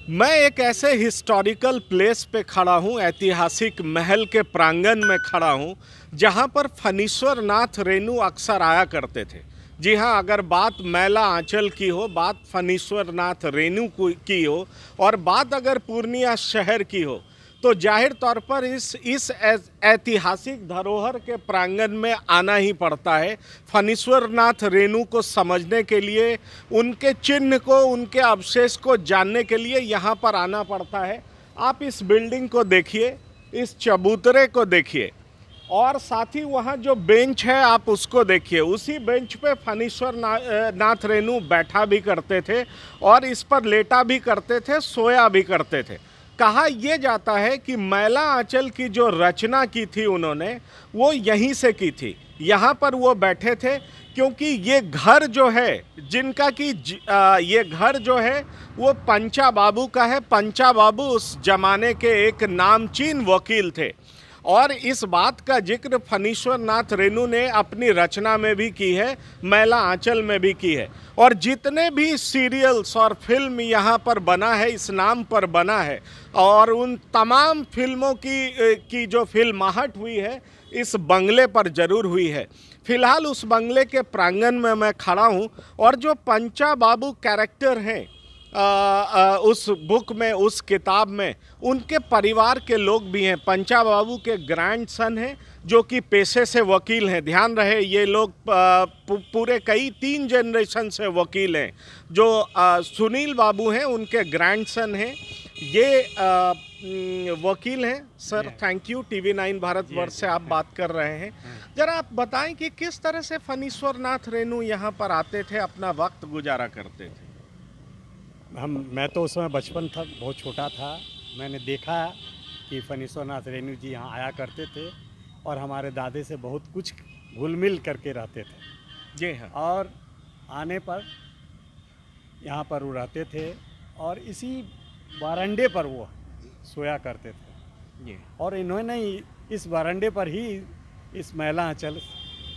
मैं एक ऐसे हिस्टोरिकल प्लेस पे खड़ा हूँ, ऐतिहासिक महल के प्रांगण में खड़ा हूँ, जहाँ पर फणीश्वर नाथ रेणु अक्सर आया करते थे। जी हाँ, अगर बात मैला आंचल की हो, बात फणीश्वर नाथ रेणु की हो और बात अगर पूर्णिया शहर की हो, तो जाहिर तौर पर इस ऐतिहासिक धरोहर के प्रांगण में आना ही पड़ता है। फणीश्वर नाथ रेणु को समझने के लिए, उनके चिन्ह को, उनके अवशेष को जानने के लिए यहाँ पर आना पड़ता है। आप इस बिल्डिंग को देखिए, इस चबूतरे को देखिए और साथ ही वहाँ जो बेंच है आप उसको देखिए। उसी बेंच पे फणीश्वर नाथ रेणु बैठा भी करते थे और इस पर लेटा भी करते थे, सोया भी करते थे। कहा यह जाता है कि मैला आंचल की जो रचना की थी उन्होंने, वो यहीं से की थी। यहाँ पर वो बैठे थे क्योंकि ये घर जो है, जिनका कि ये घर जो है वो पंचा बाबू का है। पंचा बाबू उस जमाने के एक नामचीन वकील थे और इस बात का जिक्र फणीश्वर नाथ रेणु ने अपनी रचना में भी की है, मैला आंचल में भी की है। और जितने भी सीरियल्स और फिल्म यहाँ पर बना है, इस नाम पर बना है, और उन तमाम फिल्मों की जो फिल्माहट हुई है इस बंगले पर जरूर हुई है। फिलहाल उस बंगले के प्रांगण में मैं खड़ा हूँ और जो पंचा बाबू कैरेक्टर हैं उस बुक में, उस किताब में, उनके परिवार के लोग भी हैं। पंचा बाबू के ग्रैंडसन हैं जो कि पेशे से वकील हैं। ध्यान रहे, ये लोग पूरे कई 3 जनरेशन से वकील हैं। जो सुनील बाबू हैं उनके ग्रैंडसन हैं, ये वकील हैं। Sir thank you, TV9 Bharatvarsh से आप बात कर रहे हैं। जरा आप बताएं कि किस तरह से फणीश्वर नाथ रेणु यहाँ पर आते थे, अपना वक्त गुजारा करते थे। मैं तो उस समय बचपन था, बहुत छोटा था। मैंने देखा कि फणीश्वर नाथ रेणु जी यहाँ आया करते थे और हमारे दादे से बहुत कुछ घुल मिल करके रहते थे। जी हाँ। और आने पर यहाँ पर वो रहते थे और इसी बरामदे पर वो सोया करते थे। जी। और इन्होंने इस बरामदे पर ही इस मैला आंचल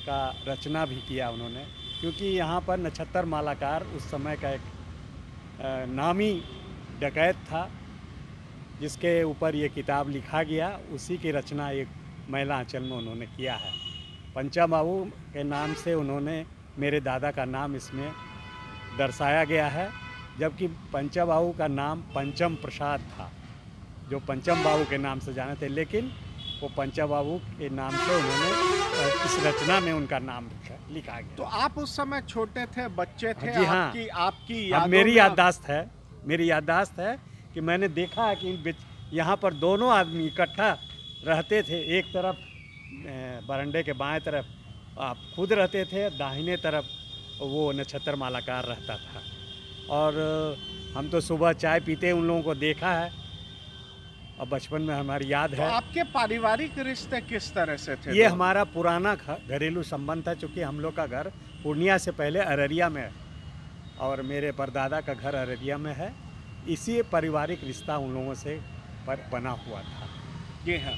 का रचना भी किया उन्होंने, क्योंकि यहाँ पर नक्षत्र मालाकार उस समय का एक नामी डकैत था जिसके ऊपर ये किताब लिखा गया। उसी की रचना एक मैला आंचल में उन्होंने किया है। पंचा बाबू के नाम से उन्होंने मेरे दादा का नाम इसमें दर्शाया गया है, जबकि पंचा बाबू का नाम पंचम प्रसाद था, जो पंचम बाबू के नाम से जाने थे, लेकिन वो पंचा बाबू के नाम से उन्होंने इस रचना में उनका नाम लिखा गया। तो आप उस समय छोटे थे, बच्चे थे? जी हाँ। आपकी अब मेरी याददाश्त है कि मैंने देखा है कि यहाँ पर दोनों आदमी इकट्ठा रहते थे। एक तरफ बरामदे के बाएं तरफ आप खुद रहते थे, दाहिने तरफ वो नक्षत्र मालाकार रहता था। और हम तो सुबह चाय पीते उन लोगों को देखा है और बचपन में हमारी याद है। तो आपके पारिवारिक रिश्ते किस तरह से थे? ये हमारा पुराना घरेलू संबंध था, चूँकि हम लोग का घर पूर्णिया से पहले अररिया में है और मेरे परदादा का घर अररिया में है। इसी पारिवारिक रिश्ता उन लोगों से बना हुआ था। जी हाँ।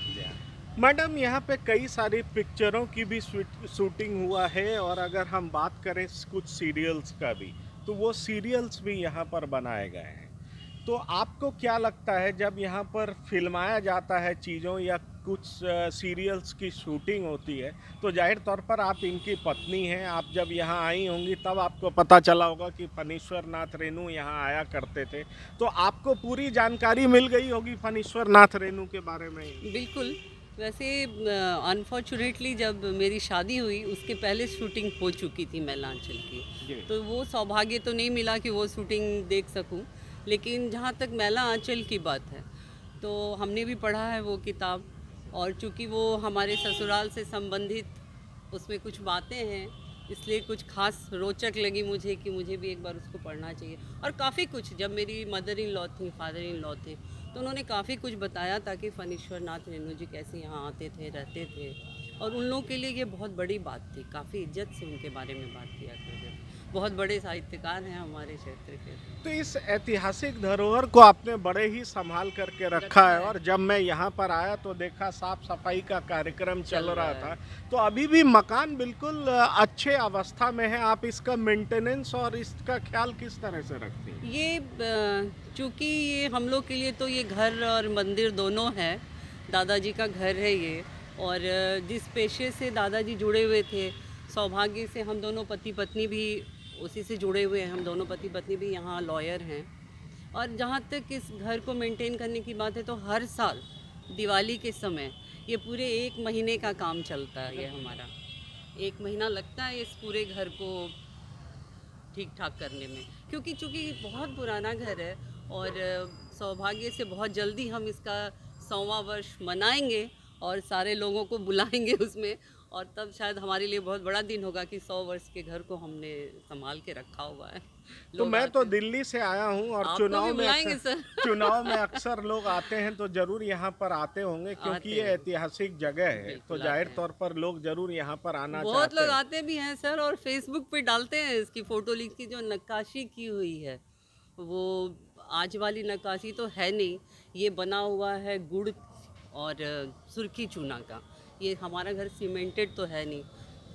मैडम, यहाँ पे कई सारी पिक्चरों की भी शूटिंग हुआ है और अगर हम बात करें कुछ सीरियल्स का भी, तो वो सीरियल्स भी यहाँ पर बनाए गए हैं। तो आपको क्या लगता है, जब यहाँ पर फिल्माया जाता है चीज़ों या कुछ सीरियल्स की शूटिंग होती है, तो जाहिर तौर पर आप इनकी पत्नी हैं, आप जब यहाँ आई होंगी तब आपको पता चला होगा कि फणीश्वर नाथ रेणु यहाँ आया करते थे, तो आपको पूरी जानकारी मिल गई होगी फणीश्वर नाथ रेणु के बारे में? बिल्कुल। वैसे अनफॉर्चुनेटली जब मेरी शादी हुई उसके पहले शूटिंग हो चुकी थी मैला आंचल की, तो वो सौभाग्य तो नहीं मिला कि वो शूटिंग देख सकूं। लेकिन जहाँ तक मैला आंचल की बात है, तो हमने भी पढ़ा है वो किताब, और चूँकि वो हमारे ससुराल से संबंधित उसमें कुछ बातें हैं, इसलिए कुछ खास रोचक लगी मुझे कि मुझे भी एक बार उसको पढ़ना चाहिए। और काफ़ी कुछ, जब मेरी मदर इन लॉ थी, फादर इन लॉ थे, तो उन्होंने काफ़ी कुछ बताया ताकि फणीश्वर नाथ रेणु जी कैसे यहाँ आते थे, रहते थे, और उन लोगों के लिए ये बहुत बड़ी बात थी। काफ़ी इज्जत से उनके बारे में बात किया करते थे। बहुत बड़े साहित्यकार हैं हमारे क्षेत्र के। तो इस ऐतिहासिक धरोहर को आपने बड़े ही संभाल करके रखा है, और जब मैं यहाँ पर आया तो देखा साफ सफाई का कार्यक्रम चल रहा था। तो अभी भी मकान बिल्कुल अच्छे अवस्था में है। आप इसका मेंटेनेंस और इसका ख्याल किस तरह से रखती हैं? ये चूँकि ये हम लोग के लिए तो ये घर और मंदिर दोनों है, दादाजी का घर है ये। और जिस पेशे से दादाजी जुड़े हुए थे, सौभाग्य से हम दोनों पति पत्नी भी उसी से जुड़े हुए हैं। हम दोनों पति पत्नी भी यहाँ लॉयर हैं। और जहाँ तक इस घर को मेंटेन करने की बात है, तो हर साल दिवाली के समय ये पूरे 1 महीने का काम चलता है। ये हमारा 1 महीना लगता है इस पूरे घर को ठीक ठाक करने में, क्योंकि चूँकि बहुत पुराना घर है। और सौभाग्य से बहुत जल्दी हम इसका 100वां वर्ष मनाएंगे और सारे लोगों को बुलाएंगे उसमें। और तब शायद हमारे लिए बहुत बड़ा दिन होगा कि 100 वर्ष के घर को हमने संभाल के रखा हुआ है। तो मैं तो दिल्ली से आया हूँ, और चुनाव में अक्सर लोग आते हैं, तो जरूर यहाँ पर आते होंगे, क्योंकि ये ऐतिहासिक जगह है। तो जाहिर तौर पर लोग जरूर यहाँ पर आना चाहते हैं। बहुत लोग आते भी हैं सर, और फेसबुक पे डालते हैं इसकी फोटो। इसकी जो नक्काशी की हुई है, वो आज वाली नक्काशी तो है नहीं। ये बना हुआ है गुड़ और सुर्खी चूना का। ये हमारा घर सीमेंटेड तो है नहीं।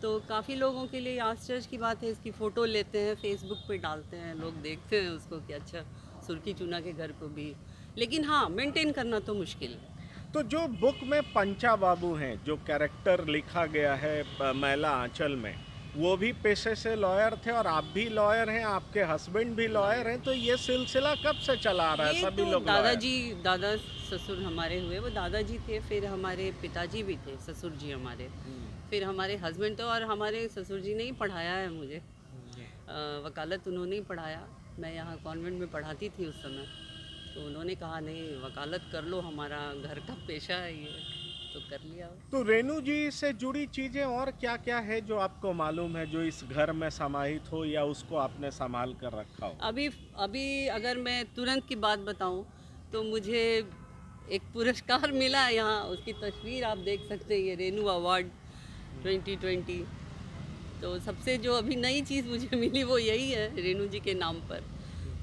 तो काफ़ी लोगों के लिए आश्चर्य की बात है। इसकी फ़ोटो लेते हैं, फेसबुक पे डालते हैं, लोग देखते हैं उसको कि अच्छा सुर्खी चूना के घर को भी। लेकिन हाँ, मेंटेन करना तो मुश्किल है। तो जो बुक में पंचा बाबू हैं, जो कैरेक्टर लिखा गया है मैला आंचल में, वो भी पेशे से लॉयर थे, और आप भी लॉयर हैं, आपके हस्बैंड भी लॉयर हैं। तो ये सिलसिला कब से चला आ रहा है? सभी तो लोग दादा ससुर हमारे हुए, वो दादाजी थे, फिर हमारे पिताजी भी थे, ससुर जी हमारे, फिर हमारे हस्बैंड थे। और हमारे ससुर जी ने ही पढ़ाया है मुझे, वकालत उन्होंने ही पढ़ाया। मैं यहाँ कॉन्वेंट में पढ़ाती थी उस समय, तो उन्होंने कहा नहीं वकालत कर लो, हमारा घर का पेशा है ये, तो कर लिया। तो रेणु जी से जुड़ी चीज़ें और क्या क्या है जो आपको मालूम है, जो इस घर में समाहित हो या उसको आपने संभाल कर रखा हो? अभी अगर मैं तुरंत की बात बताऊं, तो मुझे एक पुरस्कार मिला है यहाँ, उसकी तस्वीर आप देख सकते हैं, ये रेणु अवार्ड 2020। तो सबसे जो अभी नई चीज़ मुझे मिली वो यही है, रेणु जी के नाम पर।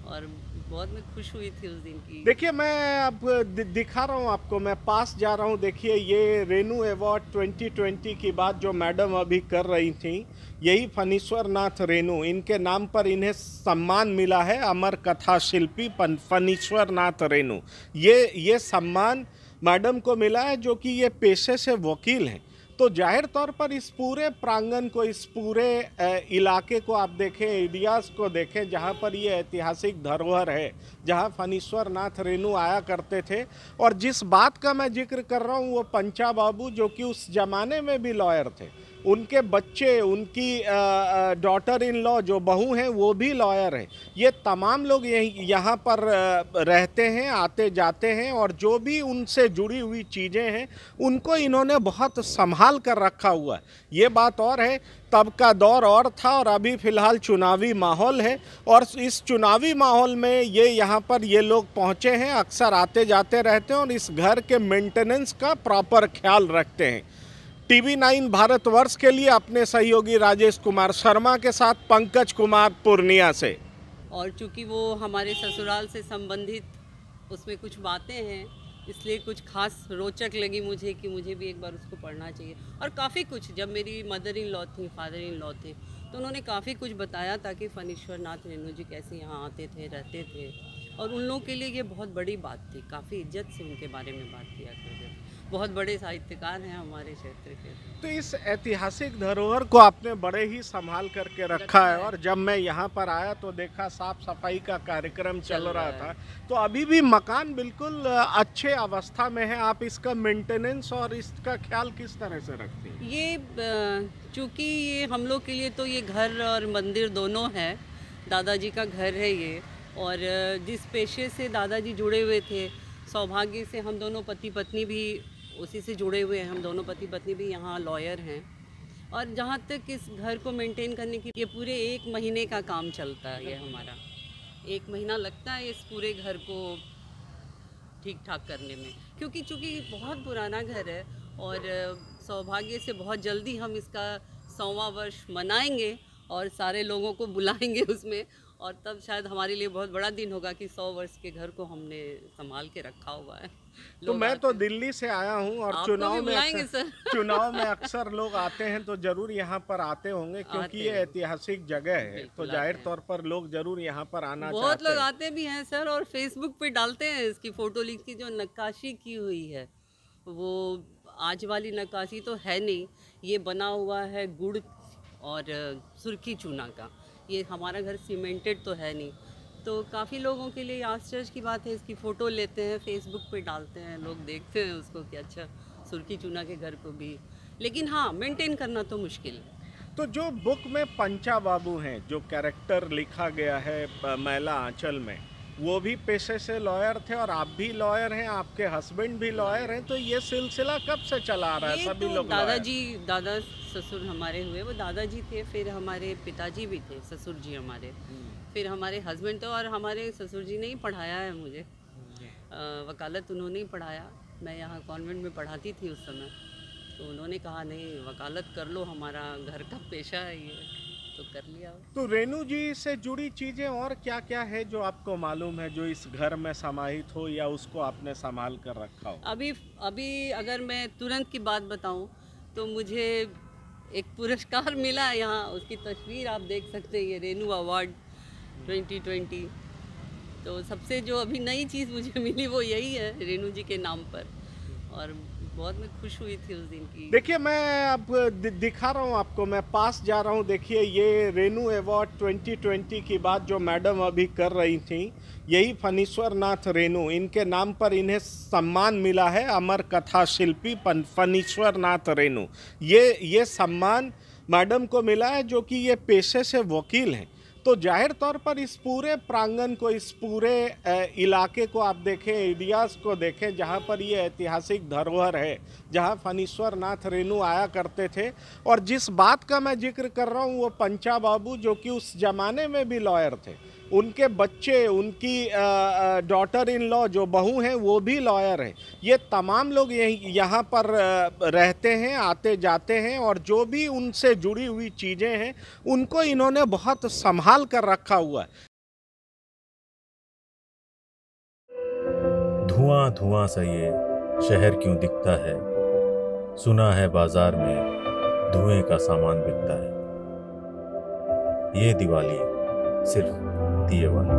और बहुत मैं खुश हुई थी उस दिन की। देखिए, मैं अब दिखा रहा हूँ आपको, मैं पास जा रहा हूँ। देखिए, ये रेणु अवार्ड 2020 की बात जो मैडम अभी कर रही थी, यही फणीश्वर नाथ रेणु, इनके नाम पर इन्हें सम्मान मिला है, अमर कथा शिल्पी फणीश्वर नाथ रेणु। ये सम्मान मैडम को मिला है, जो कि ये पेशे से वकील हैं। तो जाहिर तौर पर इस पूरे प्रांगण को, इस पूरे इलाके को आप देखें, एरियाज को देखें, जहाँ पर ये ऐतिहासिक धरोहर है, जहाँ फणीश्वर नाथ रेणु आया करते थे। और जिस बात का मैं जिक्र कर रहा हूँ, वो पंचा बाबू, जो कि उस ज़माने में भी लॉयर थे, उनके बच्चे, उनकी डॉटर इन लॉ जो बहू हैं, वो भी लॉयर हैं। ये तमाम लोग यहाँ पर रहते हैं, आते जाते हैं, और जो भी उनसे जुड़ी हुई चीज़ें हैं उनको इन्होंने बहुत संभाल कर रखा हुआ है। ये बात और है, तब का दौर और था, और अभी फ़िलहाल चुनावी माहौल है, और इस चुनावी माहौल में ये यहाँ पर ये लोग पहुँचे हैं, अक्सर आते जाते रहते हैं, और इस घर के मेंटेनेंस का प्रॉपर ख्याल रखते हैं। TV9 भारतवर्ष के लिए अपने सहयोगी राजेश कुमार शर्मा के साथ पंकज कुमार पूर्णिया से। और चूँकि वो हमारे ससुराल से संबंधित उसमें कुछ बातें हैं, इसलिए कुछ खास रोचक लगी मुझे कि मुझे भी एक बार उसको पढ़ना चाहिए। और काफ़ी कुछ, जब मेरी मदर इन लॉ थी, फादर इन लॉ थे, तो उन्होंने काफ़ी कुछ बताया था कि फणीश्वर नाथ रेणु जी कैसे यहाँ आते थे, रहते थे। और उन लोगों के लिए ये बहुत बड़ी बात थी, काफ़ी इज्जत से उनके बारे में बात किया करते थे। बहुत बड़े साहित्यकार हैं हमारे क्षेत्र के। तो इस ऐतिहासिक धरोहर को आपने बड़े ही संभाल करके रखा है, और जब मैं यहाँ पर आया तो देखा साफ सफाई का कार्यक्रम चल रहा था। तो अभी भी मकान बिल्कुल अच्छे अवस्था में है। आप इसका मेंटेनेंस और इसका ख्याल किस तरह से रखती हैं? ये चूँकि ये हम लोग के लिए तो ये घर और मंदिर दोनों है, दादाजी का घर है ये। और जिस पेशे से दादाजी जुड़े हुए थे, सौभाग्य से हम दोनों पति पत्नी भी उसी से जुड़े हुए हैं। हम दोनों पति पत्नी भी यहाँ लॉयर हैं। और जहाँ तक इस घर को मेंटेन करने की, ये पूरे 1 महीने का काम चलता है। ये हमारा 1 महीना लगता है इस पूरे घर को ठीक ठाक करने में, क्योंकि चूँकि बहुत पुराना घर है। और सौभाग्य से बहुत जल्दी हम इसका 100वां वर्ष मनाएंगे और सारे लोगों को बुलाएंगे उसमें, और तब शायद हमारे लिए बहुत बड़ा दिन होगा कि 100 वर्ष के घर को हमने संभाल के रखा हुआ है। तो मैं तो दिल्ली से आया हूँ और आपको चुनाव भी में बुलाएंगे अक्सर सर। चुनाव में अक्सर लोग आते हैं तो जरूर यहाँ पर आते होंगे, क्योंकि आते ये हैं। ऐतिहासिक जगह है, तो बिल्कुल जाहिर आते हैं। तौर पर लोग जरूर यहाँ पर आना बहुत चाहते लोग हैं। आते भी हैं सर, और फेसबुक पे डालते हैं इसकी फ़ोटो, लिख की जो नक्काशी की हुई है वो आज वाली नक्काशी तो है नहीं, ये बना हुआ है गुड़ और सुर्खी चूना का। ये हमारा घर सीमेंटेड तो है नहीं, तो काफ़ी लोगों के लिए आश्चर्य की बात है। इसकी फ़ोटो लेते हैं, फेसबुक पे डालते हैं, लोग देखते हैं उसको कि अच्छा सुर्खी चूना के घर को भी, लेकिन हाँ मेंटेन करना तो मुश्किल है। तो जो बुक में पंचा बाबू हैं, जो कैरेक्टर लिखा गया है मैला आंचल में, वो भी पेशे से लॉयर थे और आप भी लॉयर हैं, आपके हस्बैंड भी लॉयर हैं, तो ये सिलसिला कब से चला आ रहा है? ये सभी तो लोग दादा ससुर हमारे हुए, वो दादाजी थे, फिर हमारे पिताजी भी थे, ससुर जी हमारे, फिर हमारे हस्बैंड थे, और हमारे ससुर जी ने ही पढ़ाया है मुझे, वकालत उन्होंने ही पढ़ाया। मैं यहाँ कॉन्वेंट में पढ़ाती थी उस समय, तो उन्होंने कहा नहीं वकालत कर लो, हमारा घर का पेशा है ये, तो कर लिया। तो रेणु जी से जुड़ी चीजें और क्या क्या है जो आपको मालूम है, जो इस घर में समाहित हो या उसको आपने संभाल कर रखा हो? अभी अगर मैं तुरंत की बात बताऊं तो मुझे एक पुरस्कार मिला है यहाँ, उसकी तस्वीर आप देख सकते हैं, ये रेणु अवार्ड 2020। तो सबसे जो अभी नई चीज़ मुझे मिली वो यही है, रेणु जी के नाम पर, और बहुत मैं खुश हुई थी उस दिन की। देखिए मैं अब दिखा रहा हूँ आपको, मैं पास जा रहा हूँ, देखिए ये रेणु अवार्ड 2020 की बात जो मैडम अभी कर रही थी, यही फणीश्वर नाथ रेणु, इनके नाम पर इन्हें सम्मान मिला है, अमर कथा शिल्पी फणीश्वर नाथ रेणु। ये सम्मान मैडम को मिला है जो कि ये पेशे से वकील हैं। तो जाहिर तौर पर इस पूरे प्रांगण को, इस पूरे इलाके को आप देखें, एरियाज को देखें जहाँ पर ये ऐतिहासिक धरोहर है, जहाँ फणीश्वर नाथ रेणु आया करते थे। और जिस बात का मैं जिक्र कर रहा हूँ वो पंचा बाबू, जो कि उस जमाने में भी लॉयर थे, उनके बच्चे, उनकी डॉटर इन लॉ जो बहू हैं वो भी लॉयर हैं। ये तमाम लोग यहाँ पर रहते हैं, आते जाते हैं, और जो भी उनसे जुड़ी हुई चीज़ें हैं उनको इन्होंने बहुत संभाल कर रखा हुआ है। धुआं धुआं सा ये शहर क्यों दिखता है, सुना है बाजार में धुएं का सामान बिकता है, ये दिवाली सिर्फ दिए वाली।